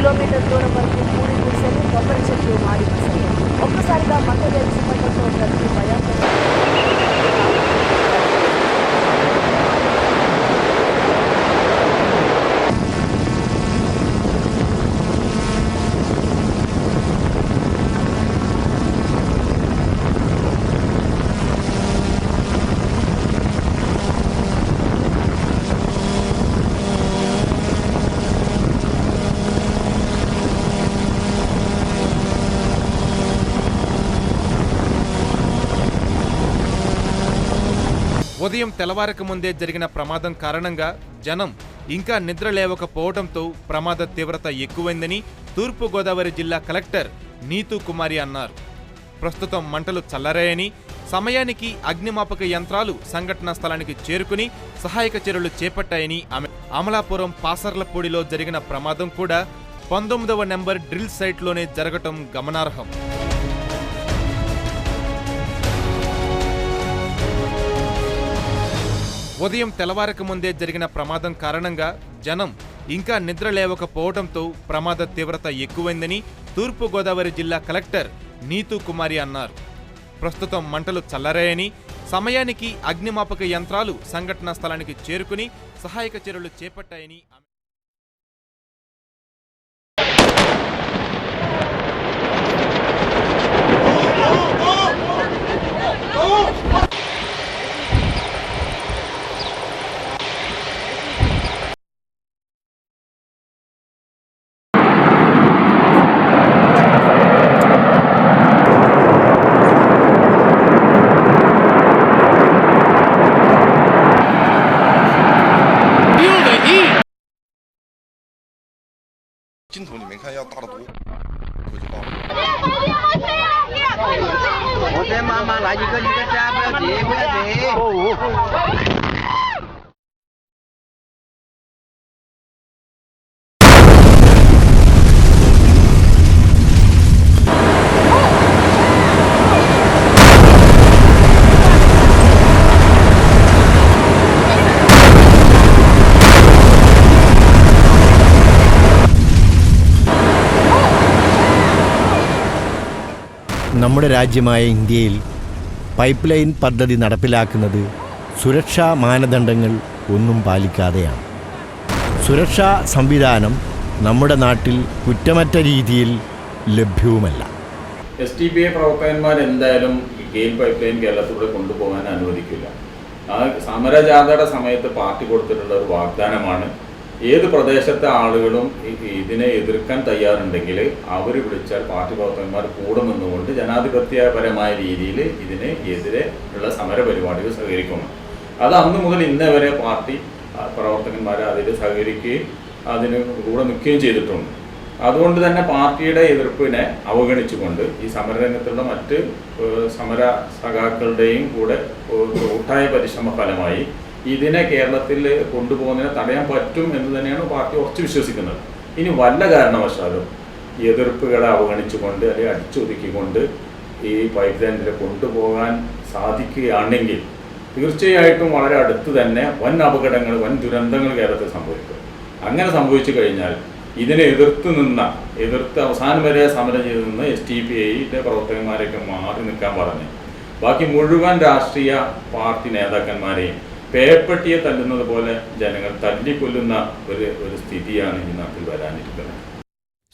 Kilometre దూరం వరకు పూరి గుడిసెలు, కొబ్బరి చెట్లు మాడి మసాయి. ఒక్కసారిగా మంట వేసిపడంతో ప్రజలు భయాందోళన. ఉదయం తెల్లవారక ముందే జరిగిన ప్రమాదం కారణంగా జనం ఇంకా నిద్ర లేవకపోవడంతో ప్రమాద తీవ్రత ఎక్కువైందని తూర్పుగోదావరి జిల్లా కలెక్టర్ నీతూ కుమారి అన్నారు. ప్రస్తుతం మంటలు చల్లారాయని, సమయానికి అగ్నిమాపక యంత్రాలు సంఘటనా స్థలానికి చేరుకుని సహాయక చర్యలు చేపట్టాయని ఆమె. అమలాపురం పాసర్లపూడిలో జరిగిన ప్రమాదం కూడా 19వ నెంబర్ డ్రిల్ సైట్లోనే జరగటం గమనార్హం. ఉదయం తెల్లవారక ముందే జరిగిన ప్రమాదం కారణంగా జనం ఇంకా నిద్ర లేవకపోవడంతో ప్రమాద తీవ్రత ఎక్కువైందని తూర్పుగోదావరి జిల్లా కలెక్టర్ నీతూ కుమారి అన్నారు. ప్రస్తుతం మంటలు చల్లారాయని, సమయానికి అగ్నిమాపక యంత్రాలు సంఘటనా స్థలానికి చేరుకుని సహాయక చర్యలు చేపట్టాయని ఆమె.镜头里面看要大得多，我就到了。我再慢慢来一个加，不要急，不要急。നമ്മുടെ രാജ്യമായ ഇന്ത്യയിൽ പൈപ്പ് ലൈൻ പദ്ധതി നടപ്പിലാക്കുന്നത് സുരക്ഷാ മാനദണ്ഡങ്ങൾ ഒന്നും പാലിക്കാതെയാണ്. സുരക്ഷാ സംവിധാനം നമ്മുടെ നാട്ടിൽ കുറ്റമറ്റ രീതിയിൽ ലഭ്യവുമല്ല. STPA പ്രവർത്തകന്മാർ എന്തായാലും ഈ ഗെയിൽ പൈപ്പ് ലൈൻ കേരളത്തിലൂടെ കൊണ്ടുപോകാൻ അനുവദിക്കില്ല. ആ സമരജാഥയുടെ സമയത്ത് പാർട്ടി കൊടുത്തിട്ടുള്ള ഒരു വാഗ്ദാനമാണ്, ഏത് പ്രദേശത്തെ ആളുകളും ഇതിനെ എതിർക്കാൻ തയ്യാറുണ്ടെങ്കിൽ അവർ വിളിച്ചാൽ പാർട്ടി പ്രവർത്തകന്മാർ കൂടെ നിന്നുകൊണ്ട് ജനാധിപത്യപരമായ രീതിയിൽ ഇതിന് എതിരെ ഉള്ള സമര പരിപാടികൾ സഹകരിക്കണം. അത് അന്ന് മുതൽ ഇന്നേ വരെ പാർട്ടി പ്രവർത്തകന്മാർ അതിൽ സഹകരിക്കുകയും അതിന് കൂടെ നിൽക്കുകയും ചെയ്തിട്ടുണ്ട്. അതുകൊണ്ട് തന്നെ പാർട്ടിയുടെ എതിർപ്പിനെ അവഗണിച്ചുകൊണ്ട് ഈ സമരരംഗത്തുള്ള മറ്റ് സമര സഖാക്കളുടെയും കൂടെ കൂട്ടായ പരിശ്രമ ഫലമായി ഇതിനെ കേരളത്തിൽ കൊണ്ടുപോകുന്നതിനെ തടയാൻ പറ്റും എന്ന് തന്നെയാണ് പാർട്ടി ഉറച്ചു വിശ്വസിക്കുന്നത്. ഇനി വല്ല കാരണവശാലും എതിർപ്പുകളെ അവഗണിച്ചുകൊണ്ട് അല്ലെങ്കിൽ അടിച്ചൊതുക്കിക്കൊണ്ട് ഈ പൈപ്പ് ലൈനിൽ കൊണ്ടുപോകാൻ സാധിക്കുകയാണെങ്കിൽ തീർച്ചയായിട്ടും വളരെ അടുത്ത് തന്നെ വൻ അപകടങ്ങൾ, വൻ ദുരന്തങ്ങൾ കേരളത്തിൽ സംഭവിക്കും. അങ്ങനെ സംഭവിച്ചു കഴിഞ്ഞാൽ ഇതിനെ എതിർത്ത് അവസാനം വരെ സമരം ചെയ്തു നിന്ന് STPAയുടെ പ്രവർത്തകന്മാരെയൊക്കെ മാറി നിൽക്കാൻ പറഞ്ഞ് ബാക്കി മുഴുവൻ രാഷ്ട്രീയ പാർട്ടി നേതാക്കന്മാരെയും പേപ്പട്ടിയെ തല്ലുന്നത് പോലെ ജനങ്ങൾ തല്ലിക്കൊല്ലുന്ന ഒരു സ്ഥിതിയാണ് ഈ നാട്ടിൽ വരാനിരിക്കുന്നത്.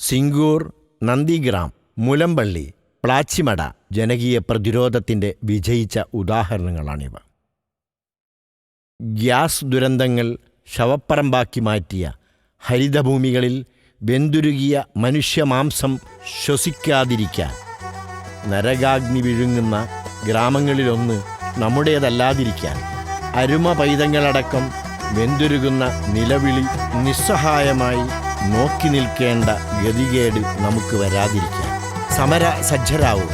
സിംഗൂർ, നന്ദിഗ്രാം, മുലമ്പള്ളി, പ്ലാച്ചിമട ജനകീയ പ്രതിരോധത്തിൻ്റെ വിജയിച്ച ഉദാഹരണങ്ങളാണിവ. ഗ്യാസ് ദുരന്തങ്ങൾ ശവപ്പറമ്പാക്കി മാറ്റിയ ഹരിതഭൂമികളിൽ വെന്തുരുകിയ മനുഷ്യമാംസം ശ്വസിക്കാതിരിക്കാൻ നരകാഗ്നി വിഴുങ്ങുന്ന ഗ്രാമങ്ങളിലൊന്ന് നമ്മുടേതല്ലാതിരിക്കാൻ അരുമ പൈതങ്ങളടക്കം വെന്തുരുകുന്ന നിലവിളി നിസ്സഹായമായി നോക്കി നിൽക്കേണ്ട ഗതികേട് നമുക്ക് വരാതിരിക്കാൻ സമര സജ്ജരാവുക,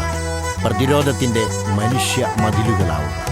പ്രതിരോധത്തിൻ്റെ മനുഷ്യ മതിലുകളാവുക.